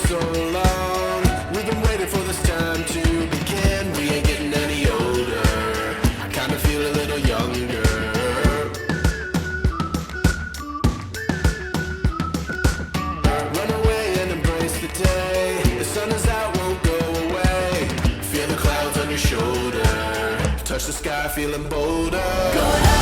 so long. We've been waiting for this time to begin. We ain't getting any older. I kinda feel a little younger. Run away and embrace the day. The sun is out, won't go away. Feel the clouds on your shoulder. Touch the sky, feeling bolder.